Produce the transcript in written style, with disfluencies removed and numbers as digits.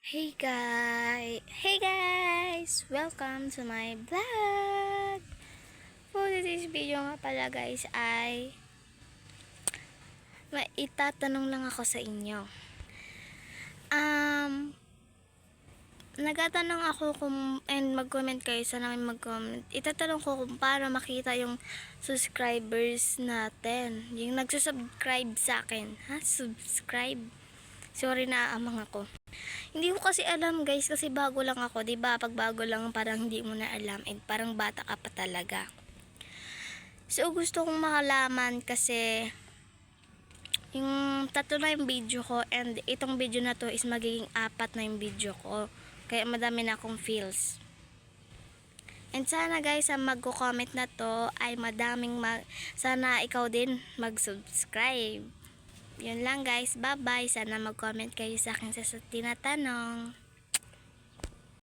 Hey guys! Welcome to my vlog! For this video nga pala guys ay may itatanong lang ako sa inyo. Nagatanong ako and mag-comment kayo, sana may mag-comment. Itatanong ko kung paano makita yung subscribers natin. Yung nagsusubscribe sa akin. Subscribe? Sorry, naaamang ako. Hindi ko kasi alam guys, kasi bago lang ako, 'di ba? Pag bago lang parang hindi mo na alam, and parang bata ka pa talaga. So gusto kong makalaman kasi yung tatlo na yung video ko, and itong video na to is magiging 4 na yung video ko. Kaya madami na akong feels. And sana guys, sa magko-comment na to ay sana ikaw din mag-subscribe. Yun lang guys, bye bye. Sana mag-comment kayo sa akin sa tinatanong.